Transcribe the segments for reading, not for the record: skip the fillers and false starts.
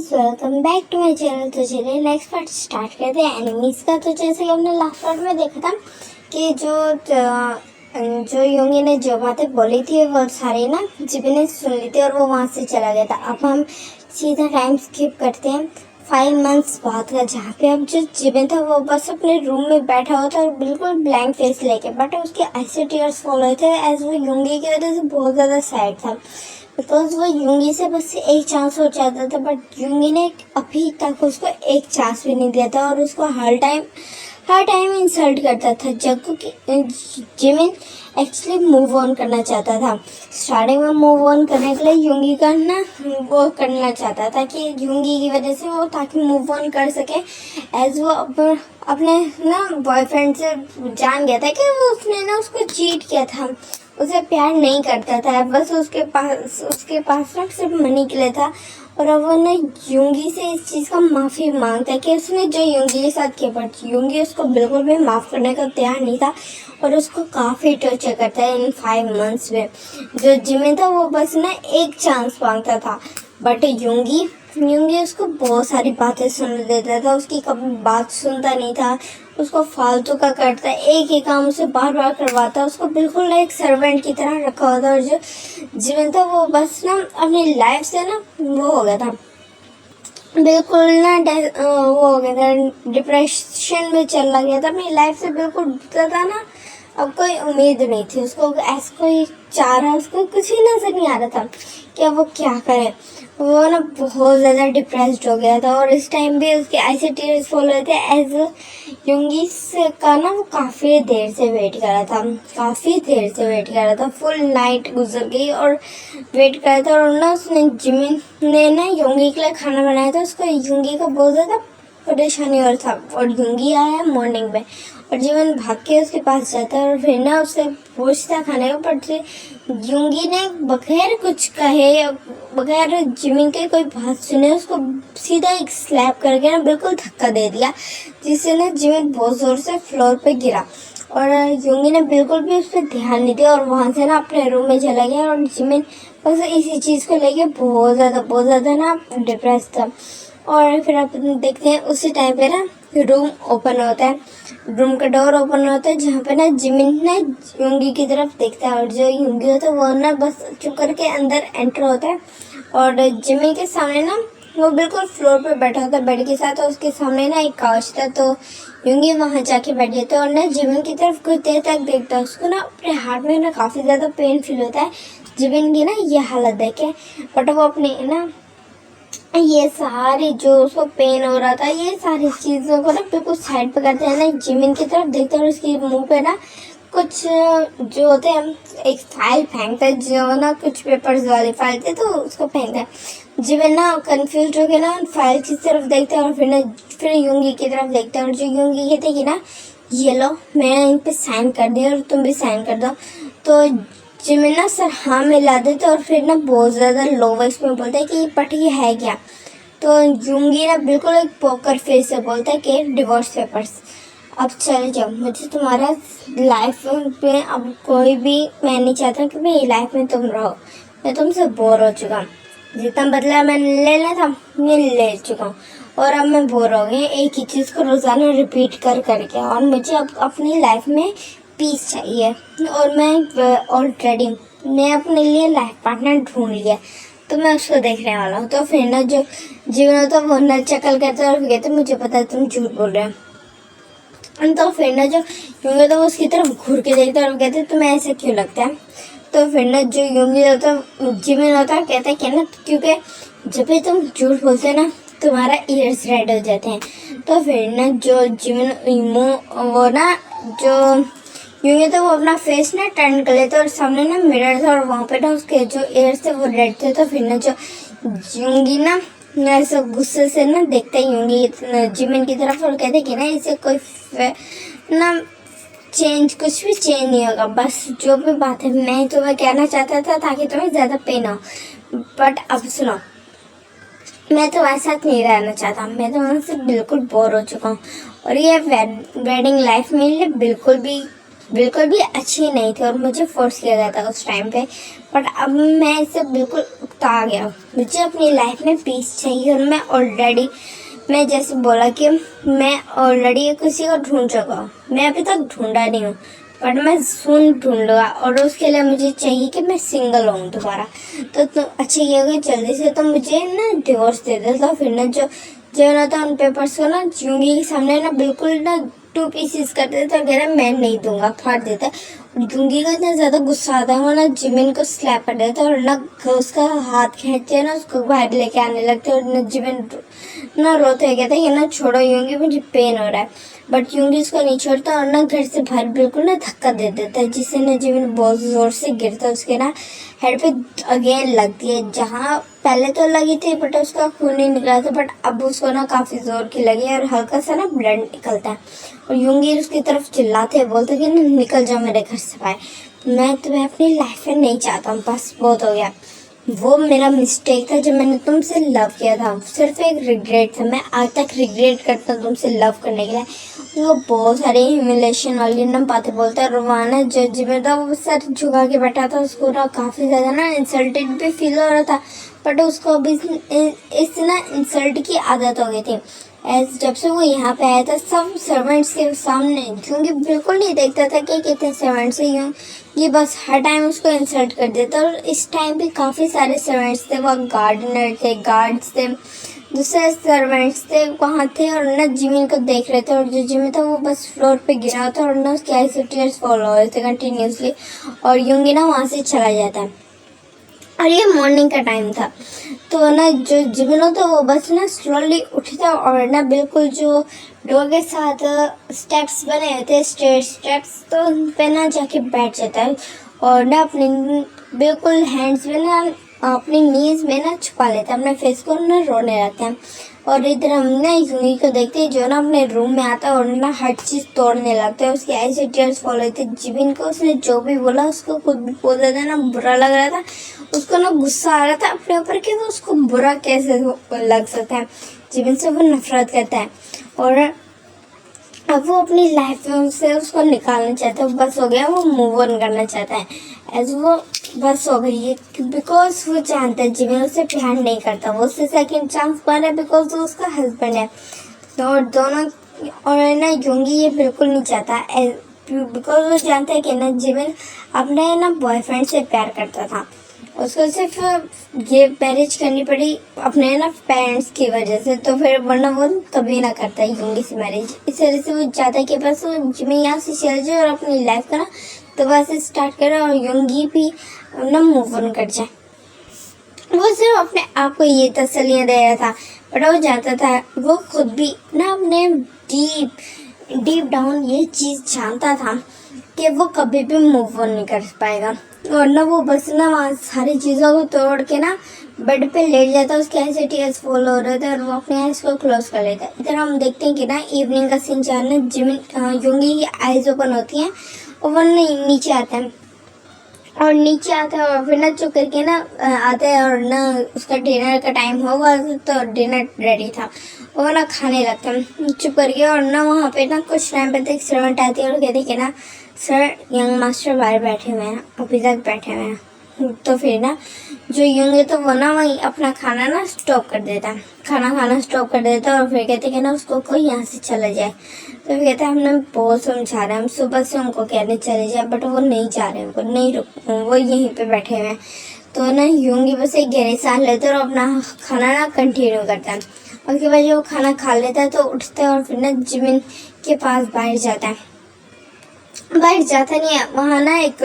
Guys, welcome back to my channel. तो चलिए next part start करते हैं एनिमीज का। तो जैसे कि हमने लास्ट पार्ट में देखा था कि जो योंगी ने जो बातें बोली थी वो सारी ना जिबी ने सुन ली थी और वो वहाँ से चला गया था। अब हम सीधा टाइम स्किप करते हैं 5 मंथ्स बाद का, जहाँ पे अब जो जिबिन था वो बस अपने रूम में बैठा हुआ था और बिल्कुल ब्लैंक फेस लेके, बट उसके ऐसे टीयर्स फॉल रहे थे एज वो योंगी की वजह से बहुत ज़्यादा सैड था, बिकॉज वो योंगी से बस एक चांस हो जाता था, बट योंगी ने अभी तक उसको एक चांस भी नहीं दिया था और उसको हर टाइम इंसल्ट करता था। जब जिमिन एक्चुअली मूव ऑन करना चाहता था, स्टार्टिंग में मूव ऑन करने के लिए योंगी का ना वो करना चाहता था कि योंगी की वजह से वो ताकि मूव ऑन कर सके, एज वो अपने ना बॉयफ्रेंड से जान गया था कि वो उसने ना उसको चीट किया था, उसे प्यार नहीं करता था, बस उसके पास ना सिर्फ मनी के लिए था। और अब वो ना योंगी से इस चीज़ का माफ़ी मांगता है कि उसने जो योंगी के साथ किया, बट योंगी उसको बिल्कुल भी माफ़ करने का तैयार नहीं था और उसको काफ़ी टॉर्चर करता है इन 5 मंथ्स में। जो जिमिन था वो बस ना एक चांस मांगता था, बट योंगी उसको बहुत सारी बातें सुन देता था, उसकी कभी बात सुनता नहीं था, उसको फालतू का करता, एक ही काम उसे बार बार करवाता, उसको बिल्कुल एक सर्वेंट की तरह रखा हुआ था। और जो जीवन था वो बस ना अपनी लाइफ से ना वो हो गया था, बिल्कुल ना वो हो गया था, डिप्रेशन में चला गया था, अपनी लाइफ से बिल्कुल डूबता था ना। अब कोई उम्मीद नहीं थी उसको, ऐसा कोई चारा उसको कुछ ही नजर नहीं आ रहा था कि अब वो क्या करे। वो ना बहुत ज़्यादा डिप्रेस्ड हो गया था और इस टाइम भी उसके ऐसे टीयर्स फॉल रहे थे एज योंगी का ना वो काफ़ी देर से वेट कर रहा था, फुल नाइट गुजर गई और वेट कर रहा था। और ना उसने जिमिन ने ना योंगी के लिए खाना बनाया था, उसको योंगी का बहुत ज़्यादा परेशानी और था, और योंगी आया मॉर्निंग में और जीवन भाग के उसके पास जाता है और फिर ना उससे पूछता खाने का, बट योंगी ने बगैर कुछ कहे, बगैर जिमिन के कोई बात सुने उसको सीधा एक स्लैप करके ना बिल्कुल धक्का दे दिया, जिससे ना जिमिन बहुत ज़ोर से फ्लोर पे गिरा और योंगी ने बिल्कुल भी उस पर ध्यान नहीं दिया और वहाँ से ना अपने रूम में चला गया। और जिमिन बस इसी चीज़ को लेके बहुत ज़्यादा ना डिप्रेस था। और फिर आप देखते हैं उसी टाइम पे ना रूम ओपन होता है, रूम का डोर ओपन होता है, जहाँ पे ना जिमिन ना योंगी की तरफ देखता है और जो योंगी होता है वो ना बस चुप करके अंदर एंटर होता है और जिमिन के सामने ना वो बिल्कुल फ्लोर पे बैठा होता है बेड के साथ, और उसके सामने ना एक काउच था, तो योंगी वहाँ जाके बैठ जाता है और ना जिमिन की तरफ कुछ देर तक देखता है। उसको ना अपने हार्ट में ना काफ़ी ज़्यादा पेन फील होता है जिमिन की ना ये हालत देखे, बट वो अपने ना ये सारी जो उसको पेन हो रहा था ये सारी चीज़ों को ना बिल्कुल साइड पे करते हैं ना, जिमिन की तरफ देखते हैं और उसके मुंह पे ना कुछ जो होते हैं एक फाइल फेंकते हैं, जो ना कुछ पेपर्स वाली फाइल थे तो उसको फेंकते हैं। जिमिन ना कंफ्यूज हो गया ना फाइल की तरफ देखते हैं और फिर योंगी की तरफ देखते हैं और जो योंगी कहते कि ना ये लो मैंने इन पे साइन कर दिया और तुम भी साइन कर दो, तो जिमिन ना सर हाँ मिला देते और फिर ना बहुत ज़्यादा लो वॉइस में बोलता है कि बट ये है क्या, तो योंगी ना बिल्कुल एक पोकर फेस से बोलता है कि डिवोर्स पेपर्स, अब चले जाओ, मुझे तुम्हारा लाइफ में अब कोई भी मैं नहीं चाहता कि मेरी लाइफ में तुम रहो, मैं तुमसे बोर हो चुका हूँ, जितना बदला मैंने लेना था मैं ले चुका हूँ और अब मैं बोर हो गई एक ही चीज़ को रोज़ाना रिपीट करके, और मुझे अब अपनी लाइफ में पीस चाहिए और मैं अपने लिए लाइफ पार्टनर ढूंढ लिया, तो मैं उसको देखने वाला हूँ। तो फिर ना जो जीवन होता है वो नल चकल करता है और कहते मुझे पता है तुम झूठ बोल रहे हो, तो फिर ना जो योंगी होता है वो उसकी तरफ घूर के देखता है और कहते तुम्हें ऐसा क्यों लगता है, तो फिर ना जो योंगी होता है जीवन होता है कहता है कि ना क्योंकि जब भी तुम झूठ बोलते हैं ना तुम्हारा ईयर्स रेड हो जाते हैं, तो फिर ना जो जीवन वो ना जो यूँ तो वो अपना फेस ना टर्न कर लेते और सामने ना मिरर था और वहाँ पे ना उसके जो एयर्स थे वो रेड थे, तो फिर ना जो योंगी ना ऐसा गुस्से से ना देखते ही योंगी जिमिन की तरफ और कहते कि ना इसे कोई ना कुछ भी चेंज नहीं होगा, बस जो भी बात है मैं तुम्हें कहना चाहता था ताकि तुम्हें ज़्यादा पेन हो, बट अब सुनो मैं तुम्हारे साथ नहीं रहना चाहता, मैं तुम्हारे से बिल्कुल बोर हो चुका हूँ और ये वेडिंग लाइफ मेरे लिए बिल्कुल भी बिल्कुल भी अच्छी नहीं थी और मुझे फोर्स किया गया था उस टाइम पे। बट अब मैं इससे बिल्कुल उकता गया हूँ। मुझे अपनी लाइफ में पीस चाहिए और मैं जैसे बोला कि मैं ऑलरेडी किसी को ढूंढ चुका हूँ। मैं अभी तक ढूंढा नहीं हूँ, बट मैं सुन ढूंढ लूँगा और उसके लिए मुझे चाहिए कि मैं सिंगल हूँ दोबारा। तो अच्छा ये होगा जल्दी से तो मुझे ना डिवोर्स दे दे। तो फिर ना जो ना था उन पेपर्स को ना जूंगी के सामने ना बिल्कुल ना 2 पीसेस कर देता और कह रहा मैं नहीं दूंगा, फाड़ देता। और जूंगी को इतना ज्यादा गुस्सा आता है वो ना जिमिन को स्लैप कर देता और ना उसका हाथ खींचते ना उसको बाहर लेके आने लगते और ना जिमिन ना रोते कहता है कि ना छोड़ो यूंगी, मुझे पेन हो रहा है। बट यूंगी उसको नहीं छोड़ता और ना घर से बाहर बिल्कुल ना धक्का दे देता है, जिससे ना जिमिन बहुत जोर से गिरता है। उसके ना हेड पे अगेन लगती है, जहाँ पहले तो लगी थी बट उसका खून नहीं निकला था, बट अब उसको ना काफी जोर की लगी और हल्का सा ना ब्लड निकलता है। और यूंगी उसकी तरफ चिल्लाते हैं, बोलते कि ना निकल जाओ मेरे घर से बाहर, मैं तुम्हें अपनी लाइफ में नहीं चाहता हूँ, बस बहुत हो गया। वो मेरा मिस्टेक था जब मैंने तुमसे लव किया था, सिर्फ एक रिग्रेट था। मैं आज तक रिग्रेट करता हूँ तुमसे लव करने के लिए। वो बहुत सारी ह्यूमिलेशन वाली ना बातें बोलता है। रोवाना जज में था, वो सर झुका के बैठा था, उसको ना काफ़ी ज़्यादा ना इंसल्टेड भी फील हो रहा था। बट उसको अभी इस ना इंसल्ट की आदत हो गई थी। जब से वो यहाँ पे आया था सब सर्वेंट्स के सामने, क्योंकि बिल्कुल नहीं देखता था कि कितने सर्वेंट्स हैं, ये बस हर टाइम उसको इंसल्ट कर देता। और इस टाइम पे काफ़ी सारे सर्वेंट्स थे, वहाँ गार्डनर थे, गार्ड्स थे, दूसरे सर्वेंट्स थे वहाँ थे और ना जिमिन को देख रहे थे। और जो जिमिन था वो बस फ्लोर पे गिरा था और ना उसके आईज से टीयर्स फॉलो हो रहे थे कंटिन्यूसली। और यूंगी ना वहाँ से चला जाता है और ये मॉर्निंग का टाइम था। तो ना जो जिमिन होता वो बस ना स्लोली उठता और ना बिल्कुल जो डोर के साथ स्टेप्स बने होते हैं, स्टेयर स्टेप्स, तो उन पे ना जाके बैठ जाता है और ना अपने बिल्कुल हैंड्स में ना अपनी नीज में ना छुपा लेता है अपने फेस को, ना रोने लगता है। और इधर हम ना यूनी को देखते हैं जो ना अपने रूम में आता है और ना हर चीज़ तोड़ने लगता है। उसके ऐसे टीयर्स फॉलो होते हैं। जिमिन को उसने जो भी बोला उसको खुद भी बहुत ज़्यादा ना बुरा लग रहा था। उसको ना गुस्सा आ रहा था अपने ऊपर कि वो उसको बुरा कैसे लग सकता है। जिमिन से वो नफरत करता है और अब वो अपनी लाइफ में से उसको निकालना चाहता है। बस हो गया, वो मूव ऑन करना चाहता है। एज वो बस हो गई है बिकॉज वो जानता है जिमिन उससे प्यार नहीं करता, वो उससे सेकंड चांस पा रहा है बिकॉज वो उसका हस्बैंड है। तो दोनों और ना यूंगी ये बिल्कुल नहीं चाहता बिकॉज वो जानता है कि ना जिमिन अपने ना बॉयफ्रेंड से प्यार करता था। उसको सिर्फ ये मैरिज करनी पड़ी अपने ना पेरेंट्स की वजह से, तो फिर वरना वो कभी ना करता है यूंगी से मैरिज। इस वजह से वो चाहता है कि बस वो जिमिन यहाँ से चले जाए और अपनी लाइफ का ना दोबारा से स्टार्ट करे और यूंगी भी ना मूव ऑन कर जाए। वो सिर्फ अपने आप को ये तसल्लियाँ दे रहा था, बट वो जानता था वो खुद भी ना अपने डीप डाउन ये चीज़ जानता था कि वो कभी भी मूव ऑन नहीं कर पाएगा। और ना वो बस ना वहाँ सारी चीज़ों को तोड़ के ना बेड पे लेट जाता, उसके ऐसे टीयर्स फॉल हो रहे थे और वो अपने आइज को क्लोज कर लेता। इधर हम देखते हैं कि ना इवनिंग का सीन चार ना जिमिन यूंगी की आइज ओपन होती हैं और वो नीचे आता है और नीचे आता है और फिर ना चुप करके ना आता है और ना उसका डिनर का टाइम होगा तो डिनर रेडी था। वो ना खाने लगता है चुप करके और ना वहाँ पे ना कुछ टाइम पे एक सर्वेंट आती है और कहती है कि ना सर यंग मास्टर बाहर बैठे हुए हैं, अभी तक बैठे हुए हैं। तो फिर ना जो यूंग है तो वो ना वहीं अपना खाना ना स्टॉप कर देता है, खाना खाना स्टॉप कर देता है और फिर कहते कि ना उसको कोई यहाँ से चला जाए। तो फिर कहते हैं हमने बहुत समझा रहे हैं, हम सुबह से उनको कहने चले जाए बट वो नहीं जा रहे, उनको नहीं रुक, वो यहीं पे बैठे हुए हैं। तो ना यूंगी बस एक गहरी सांस लेते और अपना खाना ना कंटिन्यू करता है। उसके बाद जब वो खाना खा लेता है तो उठता है और फिर ना जिमिन के पास बाहर जाता है। बाहर जाता नहीं है, वहाँ ना एक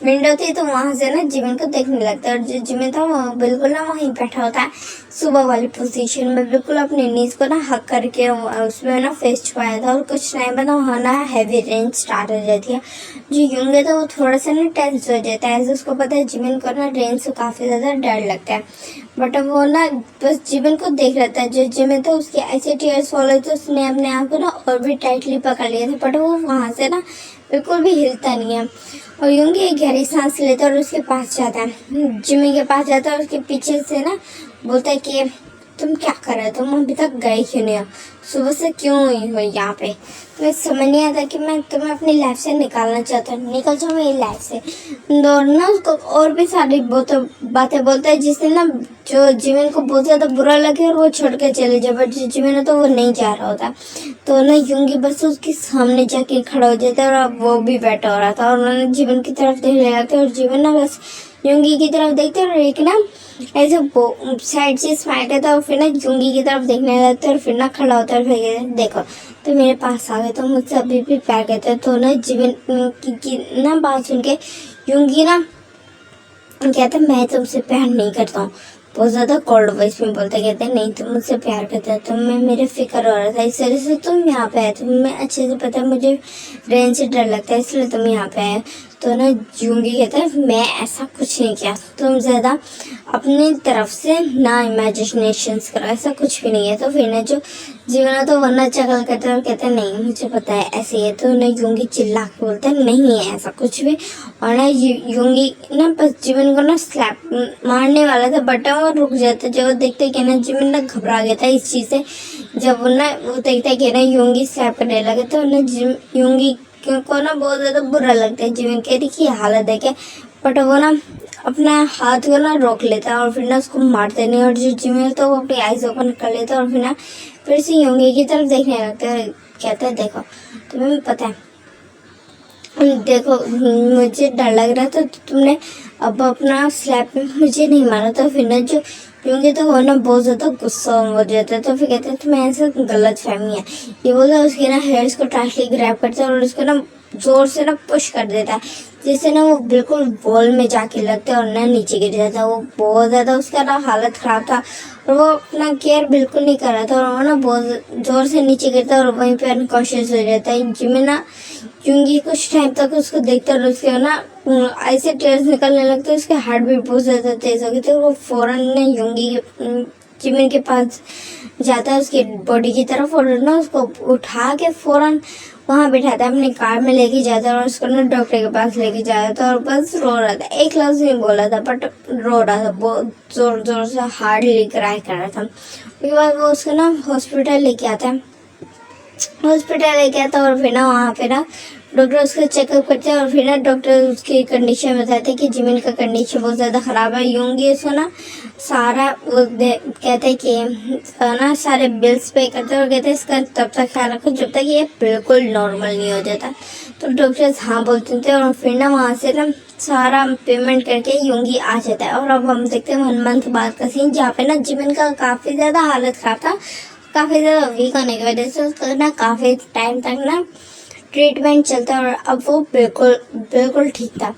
विंडो थी तो वहाँ से ना जिमिन को देखने लगता है और जो जिमिन था वो बिल्कुल ना वहीं बैठा होता है सुबह वाली पोजीशन में, बिल्कुल अपनी नीज को ना हक करके उसमें ना फेस छुपाया था। और कुछ टाइम बाद वहाँ ना हैवी रेन स्टार्ट हो जाती है। जो यूंग है तो वो थोड़ा सा ना टेंस हो जाता है, ऐसे उसको पता है जिमिन को ना रेन से काफ़ी ज़्यादा डर लगता है। बट अब वो ना बस जिमिन को देख रहा था, जो जिमिन था उसके ऐसे टीयर्स फॉलो तो उसने अपने आप को ना और भी टाइटली पकड़ लिया था, बट वो वहाँ से ना बिल्कुल भी हिलता नहीं है। और यूंगी एक गहरी सांस लेता है और उसके पास जाता है, जिमी के पास जाता है और उसके पीछे से ना बोलता है कि तुम क्या कर रहे हो, तुम अभी तक गए क्यों नहीं हो, सुबह से क्यों हुई हो यहाँ पे। तुम्हें समझ नहीं आता कि मैं तुम्हें अपनी लाइफ से निकालना चाहता हूँ, निकल जाओ मेरी लाइफ से। और ना उसको और भी सारी बातें बोलता है, जिससे ना जो जिमिन को बहुत ज़्यादा बुरा लगे और वो छोड़ के चले जाए। बट जो जिमिन है तो वो नहीं जा रहा होता, तो ना यूंगी बस उसके सामने जाके खड़ा हो जाता है और अब वो भी बैठा हो रहा था और उन्होंने जिमिन की तरफ देखने लगते और जिमिन ना बस यूंगी की तरफ देखते और एक ना ऐसे साइड से स्माइल करता है और फिर ना यूंगी की तरफ देखने लगता है और फिर ना खड़ा होता है और फिर देखो तो मेरे पास आ गए, तो मुझसे अभी भी प्यार करते हैं। तो ना जिमिन की ना बात सुन के यूंगी ना कहते मैं तुमसे प्यार नहीं करता हूँ, बहुत ज़्यादा कोल्ड वॉइस में बोलते, कहते हैं नहीं तुम मुझसे प्यार करते हो, तुम्हें मेरे फिक्र हो रहा था इस वजह से तुम यहाँ पे आए, तुम्हें अच्छे से पता है मुझे रेन से डर लगता है इसलिए तुम यहाँ पे आए। तो ना यूंगी कहता है मैं ऐसा कुछ नहीं किया, तुम ज़्यादा अपनी तरफ से ना इमेजिनेशंस करो, ऐसा कुछ भी नहीं है। तो फिर ना जो जीवन तो वरना चकल करते हैं और कहते हैं नहीं मुझे पता है ऐसे ही है। तो ना यूंगी चिल्ला के बोलते हैं नहीं है ऐसा कुछ भी, और ना यूंगी ना बस जीवन को ना स्लैप मारने वाला था बट वो रुक जाता जब वो देखते कि ना जीवन ना घबरा गया था इस चीज़ से। जब वो ना वो देखता कि ना यूंगी स्लैप करने लगे तो ना यूंगी को ना बहुत ज़्यादा बुरा लगता है जीवन की हालत देखे, बट वो ना अपना हाथ को ना रोक लेता है और फिर ना उसको मारते नहीं। और जो जिमिन तो वो अपनी आइज ओपन कर लेता है और फिर ना फिर से यूंगी की तरफ देखने लगता है, कहता है देखो तुम्हें पता है देखो मुझे डर लग रहा था तो तुमने अब अपना स्लैप में मुझे नहीं मारा। तो फिर ना जो यूंगी तो वो ना बहुत ज़्यादा गुस्सा हो जाता है। तो फिर कहते हैं तुम्हें ऐसा गलत फहमी है, ये बोलता है उसके ना हेयर्स को टाइटली ग्रैब करता है और उसको ना जोर से ना पुश कर देता है, जिससे ना वो बिल्कुल बॉल में जाके लगता है और ना नीचे गिर जाता है। वो बहुत ज़्यादा उसका ना हालत ख़राब था और वो अपना केयर बिल्कुल नहीं कर रहा था और वो ना बहुत ज़ोर से नीचे गिरता है और वहीं पे अनकॉन्शियस हो जाता है। जिमिन ना यूंगी कुछ टाइम तक उसको देखता और उसके ना ऐसे टेयर्स निकलने लगते, उसके हार्ट भी बहुत ज़्यादा तेज़ हो गई। तो वो फ़ौरन ने यूंगी जिमिन के पास जाता है उसकी बॉडी की तरफ और ना उसको उठा के फ़ौरन वहाँ बिठाता है, अपनी कार में लेके जाता है और उसको ना डॉक्टर के पास लेके जाता था और बस रो रहा था, एक लफ्ज़ नहीं बोला था बट रो रहा था, बहुत ज़ोर ज़ोर से हार्डली क्राई कर रहा था। उसके बाद वो उसको ना हॉस्पिटल लेके आता है और फिर ना वहाँ पे ना डॉक्टर उसका चेकअप करते हैं और फिर ना डॉक्टर उसकी कंडीशन बताते हैं कि जिमिन का कंडीशन बहुत ज़्यादा ख़राब है। यूंगी उसको ना सारा वो कहते हैं कि ना सारे बिल्स पे करते हैं और कहते हैं इसका तब तक ख्याल रखो जब तक ये बिल्कुल नॉर्मल नहीं हो जाता। तो डॉक्टर्स हाँ बोलते थे और फिर ना वहाँ से ना सारा पेमेंट करके यूंगी आ जाता है। और अब हम देखते हैं 1 मंथ बाद का सीन, जहाँ पे ना जिमिन का काफ़ी ज़्यादा हालत ख़राब था, काफ़ी ज़्यादा वीक होने की वजह से उसका ना काफ़ी टाइम तक ना ट्रीटमेंट चलता है और अब वो बिल्कुल ठीक था।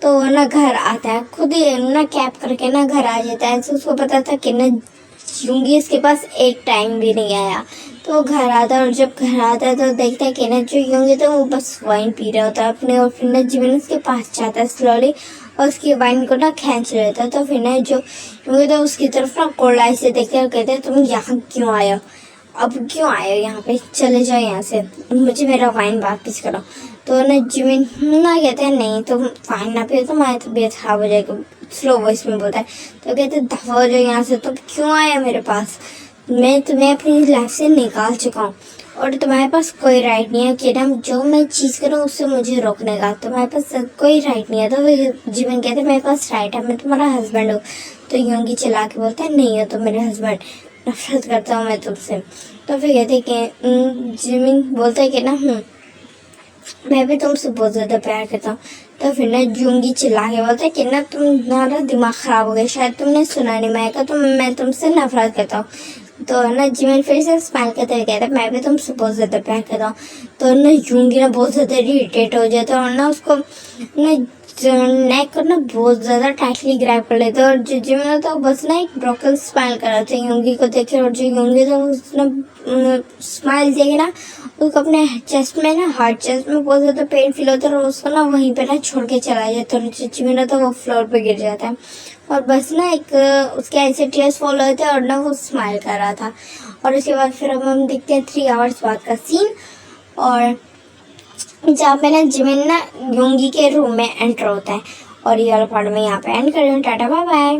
तो वो ना घर आता है, खुद ही ना कैब करके ना घर आ जाता है। तो उसको पता था कि ना यूंगी इसके पास एक टाइम भी नहीं आया। तो वो घर आता है और जब घर आता है तो देखता है कि ना जो यूंगी तो वो बस वाइन पी रहा होता है अपने, और फिर ना जिमिन उसके पास जाता है स्लोली और उसकी वाइन को ना खींच लेता है। तो फिर ना जो यूंगी तो उसकी तरफ ना कोल्ड आई से देखते हैं और कहते हैं तुम यहाँ क्यों आए हो, अब क्यों आए हो यहाँ पे, चले जाओ यहाँ से, मुझे मेरा वाइन वापस करो। तो ना जिमिन ना कहते हैं नहीं तुम वाइन ना पियो तुम्हारी तबीयत खराब हो जाएगी, स्लो वॉइस में बोलता है। तो कहते हैं दफा हो जाओ यहाँ से, तुम क्यों आए मेरे पास, मैं तुम्हें अपनी लाइफ से निकाल चुका हूँ और तुम्हारे पास कोई राइट नहीं है कि ना जो मैं चीज़ करूँ उससे मुझे रोकने का, तुम्हारे पास कोई राइट नहीं है। तो जिमिन कहते हैं मेरे पास राइट है, मैं तुम्हारा हस्बैंड हूँ। तो यूंगी चिल्ला के बोलता है नहीं हो तो मेरे हस्बैंड, नफरत करता हूँ मैं तुमसे। तो फिर कहते कि जिमिन बोलता है कि ना मैं भी तुमसे बहुत ज़्यादा प्यार करता हूँ। तो फिर ना यूंगी चिल्ला के बोलता है कि ना तुम्हारा दिमाग ख़राब हो गया, शायद तुमने सुना नहीं मैं का, तो मैं तुमसे नफरत करता हूँ। तो ना जिमिन फिर से स्माइल करते हुए कहता है मैं भी तुमसे बहुत ज़्यादा प्यार करता हूँ। तो ना यूंगी ना बहुत ज़्यादा इरिटेट हो जाता है और ना उसको ना नेक को ना बहुत ज़्यादा टाइटली ग्रैब कर लेते और जो जिमिन तो बस ना एक ब्रोकन स्माइल कर रहे थे यूंगी को देखे, और जो यूंगी तो उसने स्माइल देखे ना उसको अपने चेस्ट में ना हार्ट चेस्ट में बहुत ज़्यादा पेन फील होता है और उसको ना वहीं पे ना छोड़ के चला जाता है। और जिमिन तो वो फ्लोर पे गिर जाता है और बस ना एक उसके ऐसे टीयर्स फॉल होते हैं और ना वो स्माइल कर रहा था। और उसके बाद फिर अब हम देखते हैं 3 आवर्स बाद का सीन, और जहाँ पे ना जिमिन ना यूंगी के रूम में एंटर होता है। और ये वाला पार्ट में यहाँ पे एंड कर रही हूँ। Tata bye bye.